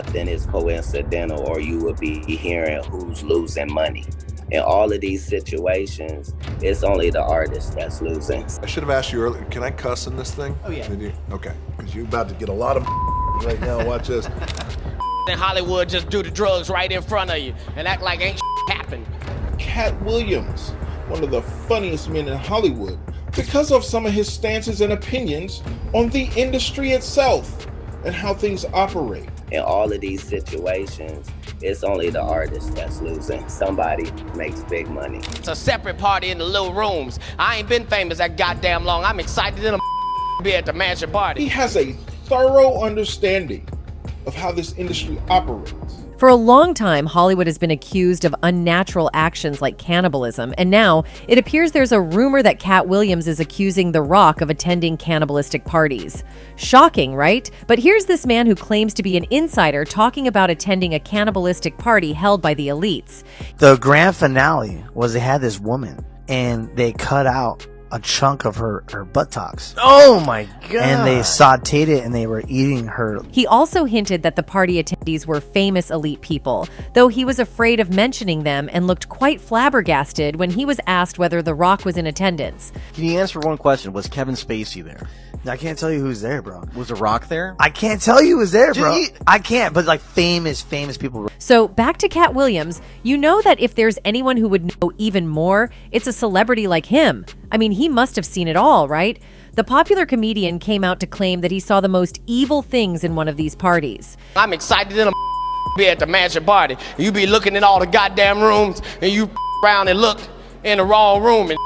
nothing is coincidental, or you will be hearing who's losing money. In all of these situations, it's only the artist that's losing. I should have asked you earlier, can I cuss in this thing? Oh, yeah. Did you? Okay, because you're about to get a lot of right now. Watch this. In Hollywood, just do the drugs right in front of you and act like ain't happened. Katt Williams, one of the funniest men in Hollywood, because of some of his stances and opinions on the industry itself and how things operate. In all of these situations, it's only the artist that's losing. Somebody makes big money. It's a separate party in the little rooms. I ain't been famous that goddamn long. I'm excited to be at the mansion party. He has a thorough understanding of how this industry operates. For a long time, Hollywood has been accused of unnatural actions like cannibalism, and now it appears there's a rumor that Katt Williams is accusing The Rock of attending cannibalistic parties. Shocking, right? But here's this man who claims to be an insider talking about attending a cannibalistic party held by the elites. The grand finale was they had this woman and they cut out a chunk of her buttocks. Oh my god. And they sautéed it and they were eating her. He also hinted that the party attendees were famous elite people, though he was afraid of mentioning them and looked quite flabbergasted when he was asked whether The Rock was in attendance. Can you answer one question? Was Kevin Spacey there? I can't tell you who's there, bro. Was The Rock there? I can't tell you who's there, bro. I can't, but like famous people. So back to Katt Williams, you know that if there's anyone who would know even more, it's a celebrity like him. I mean, he must have seen it all, right? The popular comedian came out to claim that he saw the most evil things in one of these parties. I'm excited to be at the mansion party. You be looking in all the goddamn rooms and you around and look in the wrong room and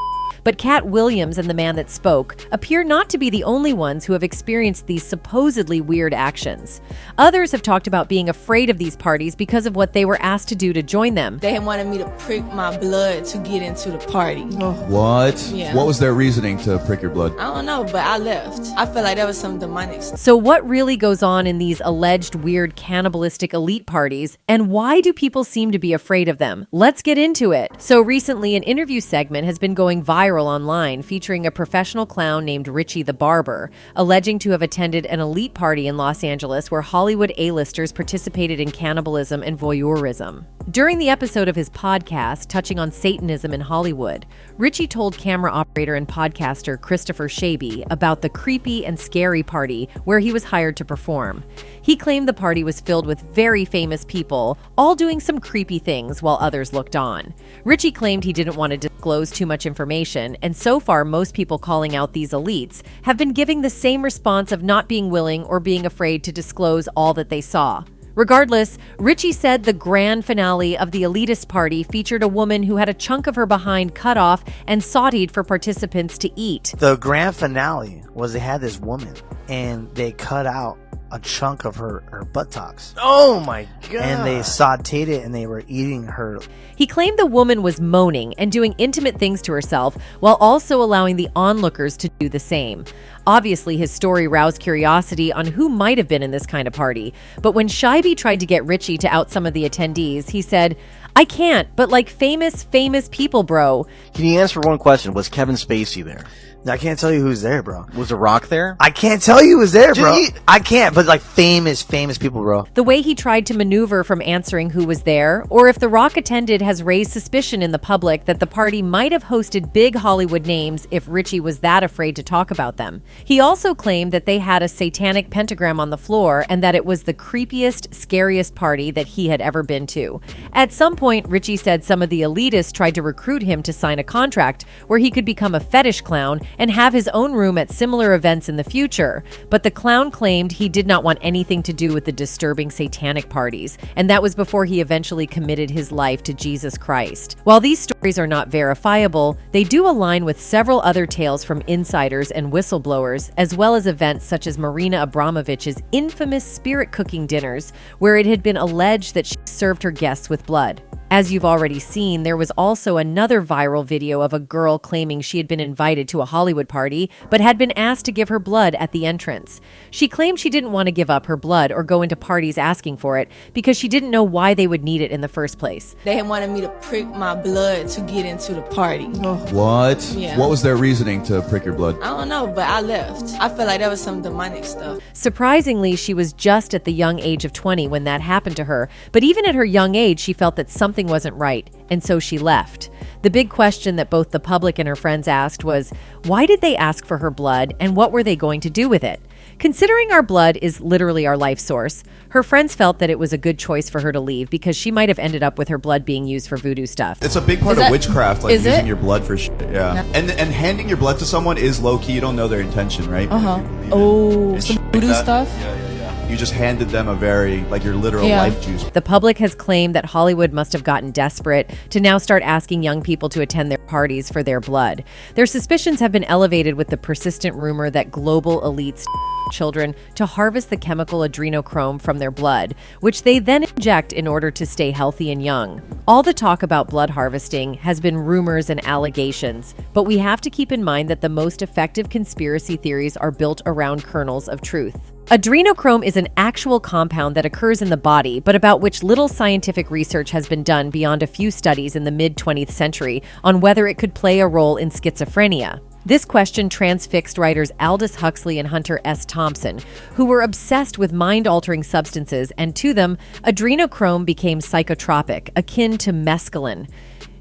But Katt Williams and the man that spoke appear not to be the only ones who have experienced these supposedly weird actions. Others have talked about being afraid of these parties because of what they were asked to do to join them. They wanted me to prick my blood to get into the party. What? Yeah. What was their reasoning to prick your blood? I don't know, but I left. I felt like that was some demonic stuff. So what really goes on in these alleged weird cannibalistic elite parties, and why do people seem to be afraid of them? Let's get into it. So recently, an interview segment has been going viral online featuring a professional clown named Richie the Barber, alleging to have attended an elite party in Los Angeles where Hollywood A-listers participated in cannibalism and voyeurism. During the episode of his podcast touching on Satanism in Hollywood, Richie told camera operator and podcaster Christopher Shaby about the creepy and scary party where he was hired to perform. He claimed the party was filled with very famous people, all doing some creepy things while others looked on. Richie claimed he didn't want to disclose too much information, and so far most people calling out these elites have been giving the same response of not being willing or being afraid to disclose all that they saw. Regardless, Richie said the grand finale of the elitist party featured a woman who had a chunk of her behind cut off and sautéed for participants to eat. The grand finale was they had this woman and they cut out a chunk of her buttocks. Oh my god. And they sautéed it and they were eating her. He claimed the woman was moaning and doing intimate things to herself while also allowing the onlookers to do the same. Obviously, his story roused curiosity on who might have been in this kind of party. But when Shaby tried to get Richie to out some of the attendees, he said, "I can't, but like famous people, bro." Can you answer one question? Was Kevin Spacey there? I can't tell you who's there, bro. Was The Rock there? I can't tell you who's there, bro. I can't, but like famous people, bro. The way he tried to maneuver from answering who was there, or if The Rock attended, has raised suspicion in the public that the party might have hosted big Hollywood names if Richie was that afraid to talk about them. He also claimed that they had a satanic pentagram on the floor and that it was the creepiest, scariest party that he had ever been to. At some point, Richie said some of the elitists tried to recruit him to sign a contract where he could become a fetish clown and have his own room at similar events in the future. But the clown claimed he did not want anything to do with the disturbing satanic parties, and that was before he eventually committed his life to Jesus Christ. While these stories are not verifiable, they do align with several other tales from insiders and whistleblowers, as well as events such as Marina Abramovich's infamous spirit cooking dinners, where it had been alleged that she served her guests with blood. As you've already seen, there was also another viral video of a girl claiming she had been invited to a Hollywood party, but had been asked to give her blood at the entrance. She claimed she didn't want to give up her blood or go into parties asking for it because she didn't know why they would need it in the first place. They had wanted me to prick my blood to get into the party. What? Yeah. What was their reasoning to prick your blood? I don't know, but I left. I felt like that was some demonic stuff. Surprisingly, she was just at the young age of 20 when that happened to her, but even at her young age, she felt that something wasn't right, and so she left. The big question that both the public and her friends asked was, why did they ask for her blood, and what were they going to do with it? Considering our blood is literally our life source, her friends felt that it was a good choice for her to leave because she might have ended up with her blood being used for voodoo stuff. It's a big part of witchcraft, like using your blood for shit. Yeah. And handing your blood to someone is low key. You don't know their intention, right? Oh, some voodoo stuff? Yeah. You just handed them a very, like, your literal life juice. The public has claimed that Hollywood must have gotten desperate to now start asking young people to attend their parties for their blood. Their suspicions have been elevated with the persistent rumor that global elites children to harvest the chemical adrenochrome from their blood, which they then inject in order to stay healthy and young. All the talk about blood harvesting has been rumors and allegations, but we have to keep in mind that the most effective conspiracy theories are built around kernels of truth. Adrenochrome is an actual compound that occurs in the body, but about which little scientific research has been done beyond a few studies in the mid-20th century on whether it could play a role in schizophrenia. This question transfixed writers Aldous Huxley and Hunter S. Thompson, who were obsessed with mind-altering substances, and to them, adrenochrome became psychotropic, akin to mescaline.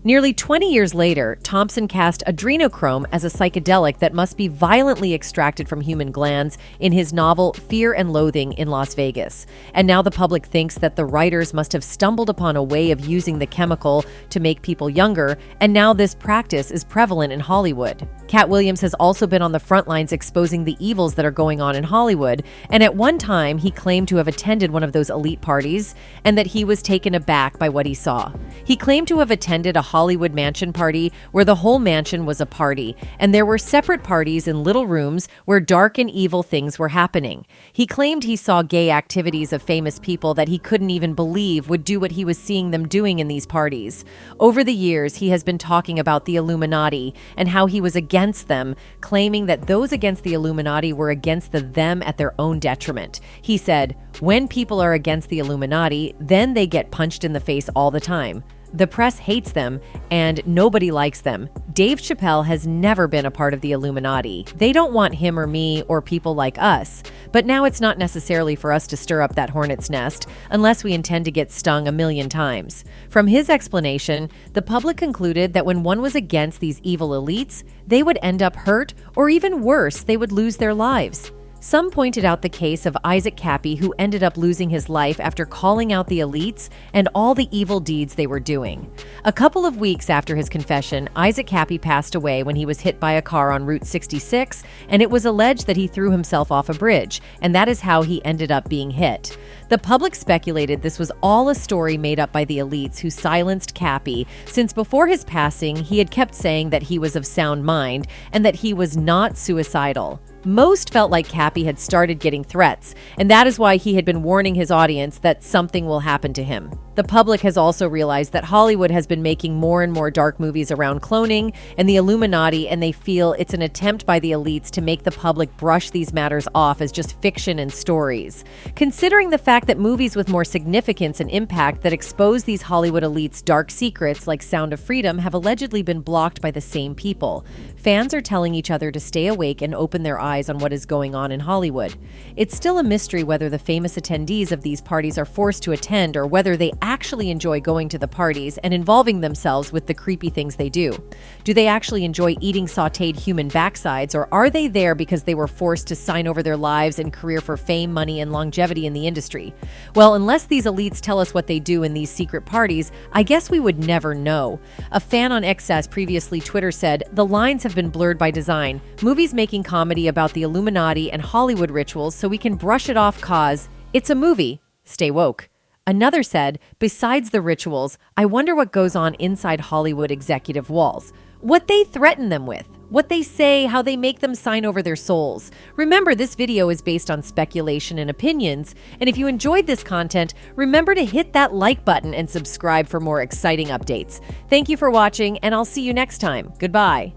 Nearly 20 years later, Thompson cast adrenochrome as a psychedelic that must be violently extracted from human glands in his novel Fear and Loathing in Las Vegas. And now the public thinks that the writers must have stumbled upon a way of using the chemical to make people younger, and now this practice is prevalent in Hollywood. Katt Williams has also been on the front lines exposing the evils that are going on in Hollywood, and at one time he claimed to have attended one of those elite parties and that he was taken aback by what he saw. He claimed to have attended a Hollywood mansion party where the whole mansion was a party, and there were separate parties in little rooms where dark and evil things were happening. He claimed he saw gay activities of famous people that he couldn't even believe would do what he was seeing them doing in these parties. Over the years, he has been talking about the Illuminati and how he was against them, claiming that those against the Illuminati were against the them at their own detriment. He said, "When people are against the Illuminati, then they get punched in the face all the time. The press hates them, and nobody likes them. Dave Chappelle has never been a part of the Illuminati. They don't want him or me or people like us. But now it's not necessarily for us to stir up that hornet's nest unless we intend to get stung a million times." From his explanation, the public concluded that when one was against these evil elites, they would end up hurt, or even worse, they would lose their lives. Some pointed out the case of Isaac Kappy, who ended up losing his life after calling out the elites and all the evil deeds they were doing. A couple of weeks after his confession, Isaac Kappy passed away when he was hit by a car on Route 66, and it was alleged that he threw himself off a bridge, and that is how he ended up being hit. The public speculated this was all a story made up by the elites who silenced Kappy, since before his passing, he had kept saying that he was of sound mind and that he was not suicidal. Most felt like Kappy had started getting threats, and that is why he had been warning his audience that something will happen to him. The public has also realized that Hollywood has been making more and more dark movies around cloning and the Illuminati, and they feel it's an attempt by the elites to make the public brush these matters off as just fiction and stories. Considering the fact that movies with more significance and impact that expose these Hollywood elites' dark secrets, like Sound of Freedom, have allegedly been blocked by the same people, fans are telling each other to stay awake and open their eyes on what is going on in Hollywood. It's still a mystery whether the famous attendees of these parties are forced to attend or whether they actually enjoy going to the parties and involving themselves with the creepy things they do. Do they actually enjoy eating sautéed human backsides, or are they there because they were forced to sign over their lives and career for fame, money, and longevity in the industry? Well, unless these elites tell us what they do in these secret parties, I guess we would never know. A fan on XS previously Twitter said, "The lines have been blurred by design. Movies making comedy about the Illuminati and Hollywood rituals so we can brush it off cause it's a movie. Stay woke." Another said, "Besides the rituals, I wonder what goes on inside Hollywood executive walls. What they threaten them with. what they say, how they make them sign over their souls. Remember, this video is based on speculation and opinions, and if you enjoyed this content, remember to hit that like button and subscribe for more exciting updates. Thank you for watching, and I'll see you next time. Goodbye.